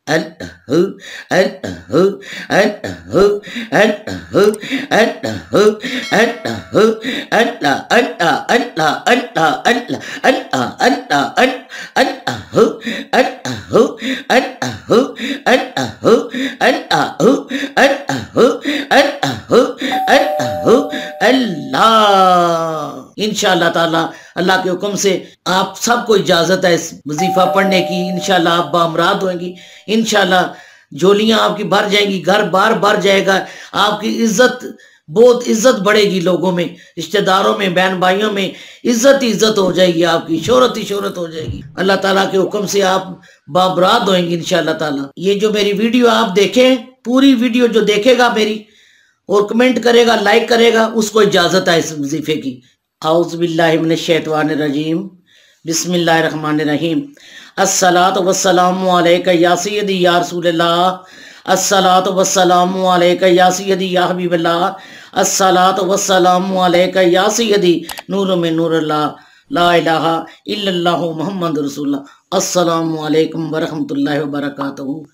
अल्लाहु अल्लाहु अल्लाहु अल्लाहु अल्लाहु अल्लाहु अल्लाह अल्लाह अल्लाह अल्लाह अल्लाह अल्लाह अल्लाह अल्लाहु अल्लाहु अल्लाहु अल्लाहु अल्लाहु अल्लाहु अल्लाहु अल्लाहु अल्लाह। इंशाअल्लाह ताला अल्लाह के हुक्म से आप सबको इजाजत है इस वजीफा पढ़ने की। इंशाअल्लाह आप बामराद होंगी, इंशाअल्लाह झोलियां आपकी भर जाएंगी, घर बार भर जाएगा, आपकी इज्जत बहुत इज्जत बढ़ेगी, लोगों में, रिश्तेदारों में, बहन भाइयों में इज्जत ही इज्जत हो जाएगी, आपकी शोहरत ही शोहरत हो जाएगी। अल्लाह ताला के हुक्म से आप बामराद होंगे इंशाअल्लाह ताला। ये जो मेरी वीडियो आप देखें, पूरी वीडियो जो देखेगा मेरी और कमेंट करेगा, लाइक करेगा, उसको इजाजत है इस वजीफे की। औज़ु बिल्लाहि मिनश शैतानिर रजीम, बिस्मिल्लाहिर रहमानिर रहीम। अस्सलातु वस्सलामु अलैका या सय्यदी या रसूलल्लाह, अस्सलातु वस्सलामु अलैका या सय्यदी या हबीबल्लाह, अस्सलातु वस्सलामु अलैका या सय्यदी नूर में नूरुल्लाह, ला इलाहा इल्लल्लाहु मुहम्मदुर रसूलुल्लाह। अस्सलामु अलैकुम व रहमतुल्लाहि व बरकातहू।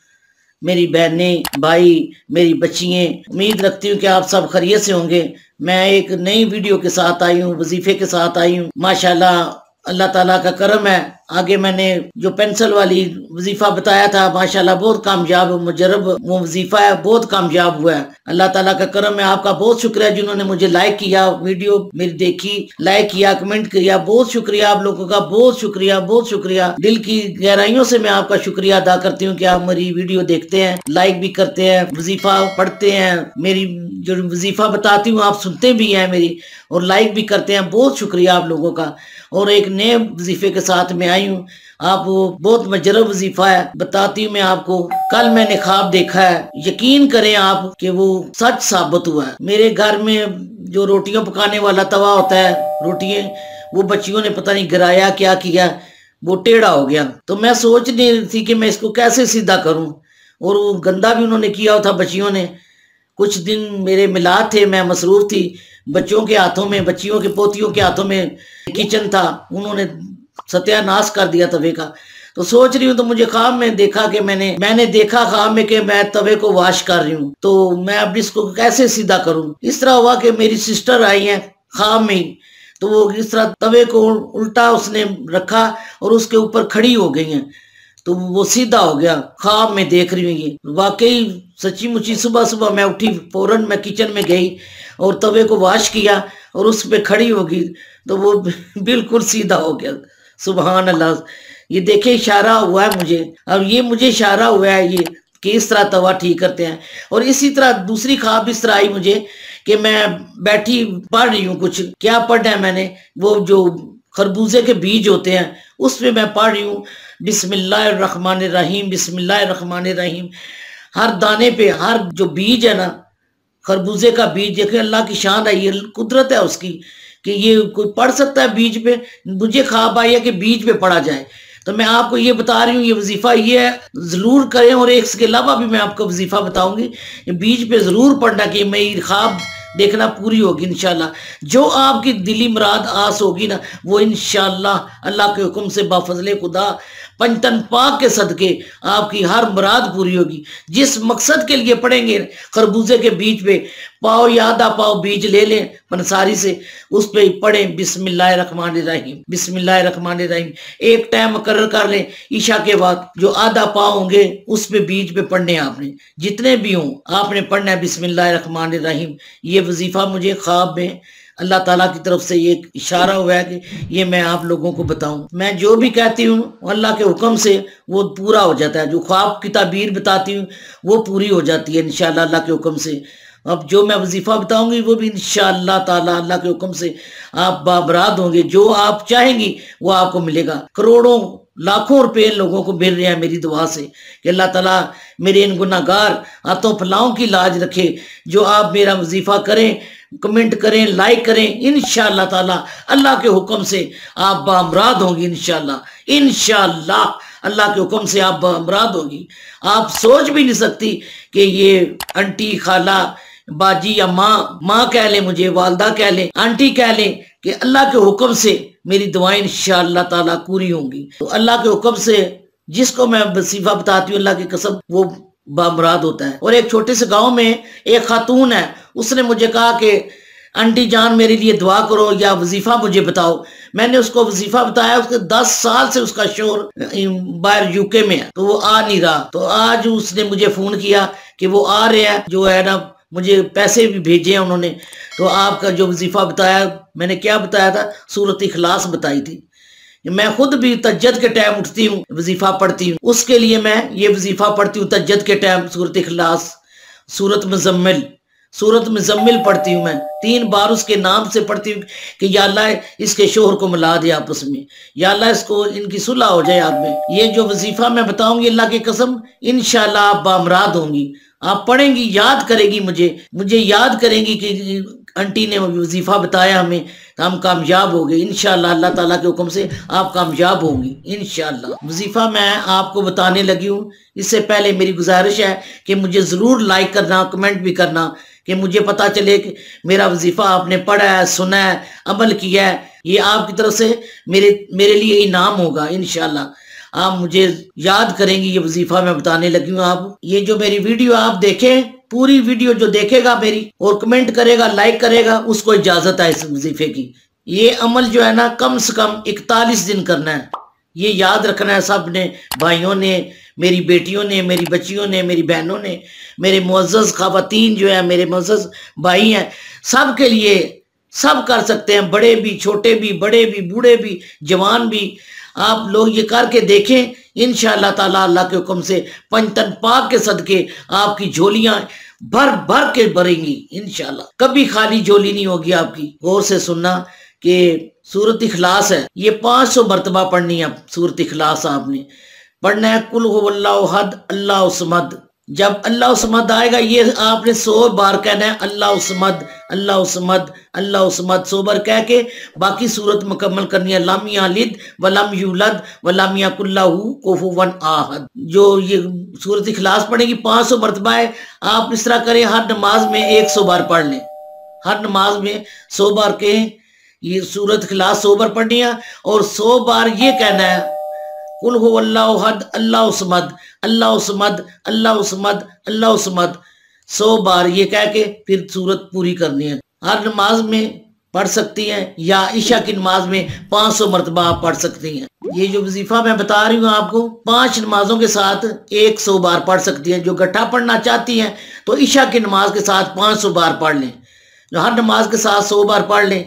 मेरी बहनें, भाई, मेरी बच्चियाँ, उम्मीद रखती हूँ कि आप सब खैरियत से होंगे। मैं एक नई वीडियो के साथ आई हूँ, वजीफे के साथ आई हूँ। माशाल्लाह अल्लाह ताला का करम है। आगे मैंने जो पेंसिल वाली वजीफा बताया था, माशाल्लाह बहुत कामयाब मुजरब वो वजीफा है, बहुत कामयाब हुआ है। अल्लाह ताला का करम है। आपका बहुत शुक्रिया जिन्होंने मुझे लाइक किया, वीडियो मेरी देखी, लाइक किया, कमेंट किया, बहुत शुक्रिया आप लोगों का, बहुत शुक्रिया, बहुत शुक्रिया। दिल की गहराइयों से मैं आपका शुक्रिया अदा करती हूँ कि आप मेरी वीडियो देखते हैं, लाइक भी करते हैं, वजीफा पढ़ते हैं, मेरी जो वजीफा बताती हूँ आप सुनते भी हैं मेरी और लाइक भी करते हैं। बहुत शुक्रिया आप लोगों का। और एक नए वजीफे के साथ मैं आई हूँ। आप बहुत मजरब वजीफा है, बताती हूँ मैं आपको। कल मैंने ख्वाब देखा है, यकीन करें आप कि वो सच साबित हुआ है। मेरे घर में जो रोटियां पकाने वाला तवा होता है, रोटियां वो बच्चियों ने पता नहीं गिराया क्या किया, वो टेढ़ा हो गया। तो मैं सोच नहीं रही थी कि मैं इसको कैसे सीधा करूं, और वो गंदा भी उन्होंने किया था बच्चियों ने। कुछ दिन मेरे मिलाद थे, मैं मसरूफ थी, बच्चों के हाथों में, बच्चियों के पोतियों के हाथों में किचन था, उन्होंने सत्यानाश कर दिया तवे का। तो सोच रही हूँ, तो मुझे ख्वाब में देखा कि मैंने देखा ख्वाब में कि मैं तवे को वॉश कर रही हूँ, तो मैं अब इसको कैसे सीधा करूँ। इस तरह हुआ कि मेरी सिस्टर आई है ख्वाब में ही, तो वो इस तरह तवे को उल्टा उसने रखा और उसके ऊपर खड़ी हो गई हैं, तो वो सीधा हो गया। ख्वाब में देख रही हूँ ये वाकई सच्ची मुच्ची। सुबह सुबह मैं उठी, फौरन मैं किचन में गई और तवे को वॉश किया और उस पे खड़ी होगी, तो वो बिल्कुल सीधा हो गया। सुभान अल्लाह। ये देखे इशारा हुआ है मुझे, अब ये मुझे इशारा हुआ है ये कि इस तरह तवा ठीक करते हैं। और इसी तरह दूसरी ख्वाब इस तरह आई मुझे कि मैं बैठी पढ़ रही हूँ कुछ। क्या पढ़ना है मैंने, वो जो खरबूजे के बीज होते हैं उस पे मैं पढ़ रही हूँ, बिस्मिल्लाहिर्रहमानिर्रहीम, बिस्मिल्लाहिर्रहमानिर्रहीम। हर दाने पे, हर जो बीज है ना खरबूजे का बीज, देखिए अल्लाह की शान है, ये कुदरत है उसकी कि ये कोई पढ़ सकता है बीज पे। मुझे ख्वाब आई है कि बीज पे पढ़ा जाए, तो मैं आपको ये बता रही हूँ, ये वजीफा ये है, जरूर करें। और एक इसके अलावा भी मैं आपको वजीफा बताऊंगी, ये बीज पे जरूर पढ़ना कि मेरी ख्वाब देखना पूरी होगी इंशाल्लाह। जो आपकी दिली मुराद आस होगी ना, वो इंशाल्लाह अल्लाह के हुक्म से बाफजले खुदा पंचतन पाक के सदके आपकी हर मुराद पूरी होगी। जिस मकसद के लिए पढ़ेंगे, खरबूजे के बीज पे पाओ या आधा पाओ बीज ले लें पंसारी से, उस पे पढ़ें बिस्मिल्लाहिर्रहमानिर्रहीम, बिस्मिल्लाहिर्रहमानिर्रहीम। एक टाइम मुकर्रर कर लें ईशा के बाद, जो आधा पाओ होंगे उस पे बीज पे पढ़ने आपने, जितने भी हों आपने पढ़ना है बिस्मिल्लाहिर्रहमानिर्रहीम। ये वजीफा मुझे ख्वाब में अल्लाह ताला की तरफ से ये इशारा हुआ है कि ये मैं आप लोगों को बताऊं। मैं जो भी कहती हूँ अल्लाह के हुक्म से वो पूरा हो जाता है। जो ख्वाब की ताबीर बताती हूँ वो पूरी हो जाती है इंशाल्लाह अल्लाह के हुक्म से। अब जो मैं वजीफा बताऊंगी वो भी इंशाअल्लाह ताला अल्लाह के हुक्म से आप बाबराद होंगे। जो आप चाहेंगी वो आपको मिलेगा। करोड़ों लाखों रुपए लोगों को मिल रहे हैं मेरी दुआ से कि अल्लाह ताला मेरे इन गुनाहगार हाथों फलाओं की लाज रखे। जो आप मेरा वजीफा करें, कमेंट करें, लाइक करें, इंशाअल्लाह ताला अल्लाह के हुक्म से आप बामराद होंगी इंशाअल्लाह। इंशाअल्लाह अल्लाह के हुक्म से आप बामराद होगी। आप सोच भी नहीं सकती कि ये आंटी, खाला, बाजी या माँ कह लें, मुझे वालदा कह लें, आंटी कह लें, कि अल्लाह के हुक्म से मेरी दुआएं इंशाअल्लाह ताला पूरी होंगी। तो अल्लाह के हुक्म से जिसको मैं वजीफा बताती हूँ अल्लाह की कसम वो बामुराद होता है। और एक छोटे से गांव में एक खातून है, उसने मुझे कहा कि आंटी जान मेरे लिए दुआ करो या वजीफा मुझे बताओ। मैंने उसको वजीफा बताया, उसके 10 साल से उसका शोर बाहर यूके में है तो वो आ नहीं रहा। तो आज उसने मुझे फोन किया कि वो आ रहे हैं, जो है ना मुझे पैसे भी भेजे हैं उन्होंने। तो आपका जो वजीफा बताया, मैंने क्या बताया था, सूरत इखलास बताई थी। मैं खुद भी तहज्जुद के टाइम उठती हूँ, वजीफा पढ़ती हूँ, उसके लिए मैं ये वजीफा पढ़ती हूँ तहज्जुद के टाइम। सूरत इखलास, सूरत मुज़म्मिल पढ़ती हूँ मैं 3 बार, उसके नाम से पढ़ती हूँ कि या अल्लाह इसके शोहर को मिला दे आपस में, या अल्लाह इसको इनकी सुलह हो जाए आप में। ये जो वजीफा मैं बताऊंगी अल्लाह की कसम इंशाल्लाह आप बामराद होंगी। आप पढ़ेंगी, याद करेगी, मुझे याद करेंगी कि आंटी ने वजीफा बताया हमें, तो हम कामयाब हो गए इंशाल्लाह। अल्लाह ताला के हुक्म से आप कामयाब होंगी इंशाल्लाह। वजीफा मैं आपको बताने लगी हूँ, इससे पहले मेरी गुजारिश है कि मुझे ज़रूर लाइक करना, कमेंट भी करना, कि मुझे पता चले कि मेरा वजीफा आपने पढ़ा है, सुना है, अमल किया है। ये आपकी तरफ से मेरे लिए इनाम होगा इंशाल्लाह। आप मुझे याद करेंगी, ये वजीफा मैं बताने लगी हूँ। आप ये जो मेरी वीडियो आप देखें, पूरी वीडियो जो देखेगा मेरी और कमेंट करेगा, लाइक करेगा, उसको इजाजत है इस वजीफे की। ये अमल जो है ना कम से कम 41 दिन करना है। ये याद रखना है सब ने, भाइयों ने, मेरी बेटियों ने, मेरी बच्चियों ने, मेरी बहनों ने, मेरे मुअज़्ज़ज़ ख़वातीन जो है, मेरे मुअज़्ज़ज़ भाई हैं, सब के लिए सब कर सकते हैं, बड़े भी, छोटे भी, बड़े भी, बूढ़े भी, जवान भी। आप लोग ये करके देखें इंशाअल्लाह ताला, अल्लाह के हुक्म से पंजतन पाक के सदके आपकी झोलियां भर भर के भरेंगी इंशाअल्लाह। कभी खाली झोली नहीं होगी आपकी। गौर से सुनना कि सूरत इखलास है, ये 500 मरतबा पढ़नी है सूरत इखलास। आपने पढ़ना है कुल हुवल्लाहु अहद अल्लाहु समद। जब अल्लाह समद आएगा ये आपने 100 बार कहना है, अल्लाह समद अल्लाह समद अल्लाह समद, 100 बार कह के बाकी सूरत मुकम्मल करनी है। लम यलिद वलम यूलद वलम यकुल लहू कुफुवन अहद। जो ये सूरत इखलास पढ़ेगी 500 मरतबा है। आप इस तरह करें, हर नमाज में 100 बार पढ़ लें, हर नमाज में 100 बार कहें, ये सूरत इखलास 100 बार पढ़नी है। और 100 बार ये कहना है कुल हुवल्लाहु अहद अल्लाहु समद अल्लाहु समद अल्लाहु समद अल्लाहु समद, 100 बार ये कह के फिर सूरत पूरी करनी है। हर नमाज में पढ़ सकती हैं या ईशा की नमाज में 500 मरतबा आप पढ़ सकती हैं। ये जो वजीफा मैं बता रही हूँ आपको 5 नमाजों के साथ 100 बार पढ़ सकती हैं। जो गट्ठा पढ़ना चाहती हैं तो ईशा की नमाज के साथ 500 बार पढ़ लें, जो हर नमाज के साथ 100 बार पढ़ लें।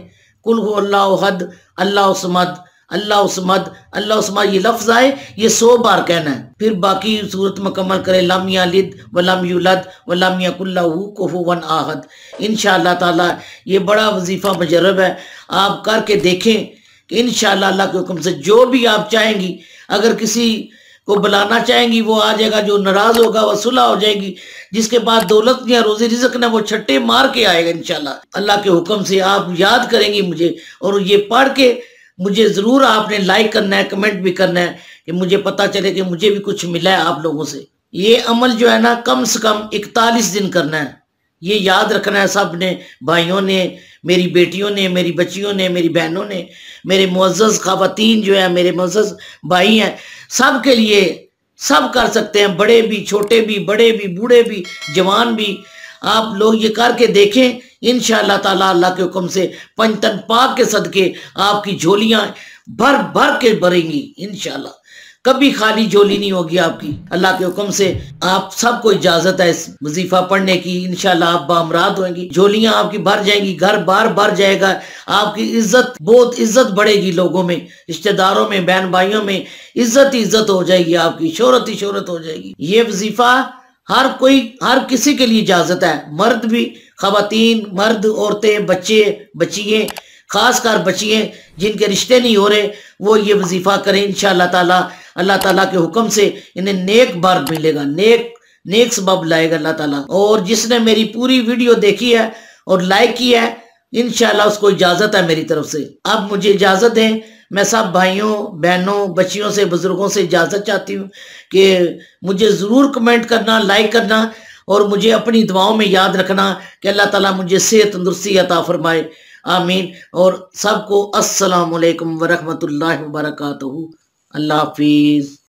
कुल हुवल्लाहु अहद अल्लाहु समद अल्लाह समद अल्लाह समद, ये लफ्ज आए ये 100 बार कहना है। फिर बाकी सूरत मुकम्मल करे, लम यलिद वलम यूलद वलम यकुल लहू कुफुवन अहद। इंशाअल्लाह ताला ये बड़ा वजीफा मुजर्रब है, आप करके देखें कि इंशाअल्लाह अल्लाह के हुक्म से जो भी आप चाहेंगी, अगर किसी को बुलाना चाहेंगी वो आ जाएगा, जो नाराज होगा वो सुलह हो जाएगी, जिसके बाद दौलत या रोजी रिज़्क़ ना वो छट्टे मार के आएगा इंशाअल्लाह। अल्लाह के हुक्म से आप याद करेंगी मुझे, और ये पढ़ के मुझे ज़रूर आपने लाइक करना है, कमेंट भी करना है कि मुझे पता चले कि मुझे भी कुछ मिला है आप लोगों से। ये अमल जो है ना कम से कम 41 दिन करना है। ये याद रखना है सब ने, भाइयों ने, मेरी बेटियों ने, मेरी बच्चियों ने, मेरी बहनों ने, मेरे मुअज़्ज़ज़ ख़वातीन जो है, मेरे मुअज़्ज़ज़ भाई हैं, सब के लिए सब कर सकते हैं, बड़े भी, छोटे भी, बड़े भी, बूढ़े भी, जवान भी। आप लोग ये करके देखें इंशाअल्लाह ताला, अल्लाह के हुक्म से पंजतन पाक के सदके आपकी झोलियां भर भर के भरेंगी इंशाअल्लाह। कभी खाली झोली नहीं होगी आपकी। अल्लाह के हुक्म से आप सबको इजाजत है इस वजीफा पढ़ने की, इंशाअल्लाह आप बामराद होंगी, झोलियां आपकी भर जाएंगी, घर बार भर जाएगा, आपकी इज्जत, बहुत इज्जत बढ़ेगी लोगों में, रिश्तेदारों में, बहन भाइयों में इज्जत ही इज्जत हो जाएगी, आपकी शोहरत ही शोहरत हो जाएगी। ये वजीफा हर कोई, हर किसी के लिए इजाजत है, मर्द भी, ख़वातीन, मर्द, औरतें, बच्चे, बच्चियाँ, खासकर बच्चियाँ जिनके रिश्ते नहीं हो रहे वो ये वजीफा करें इंशाअल्लाह ताला। अल्लाह ताला के हुक्म से इन्हें नेक बार मिलेगा, नेक सबब लाएगा अल्लाह ताला। और जिसने मेरी पूरी वीडियो देखी है और लाइक की है इंशाअल्लाह उसको इजाजत है मेरी तरफ से। अब मुझे इजाजत दें, मैं सब भाइयों, बहनों, बच्चियों से, बुजुर्गों से इजाजत चाहती हूँ कि मुझे ज़रूर कमेंट करना, लाइक करना, और मुझे अपनी दुआओं में याद रखना कि अल्लाह ताला मुझे सेहत तंदुरुस्ती अता फरमाए, आमीन। और सबको अस्सलाम वालेकुम व रहमतुल्लाहि व बरकातहू। अल्लाह हाफिज़।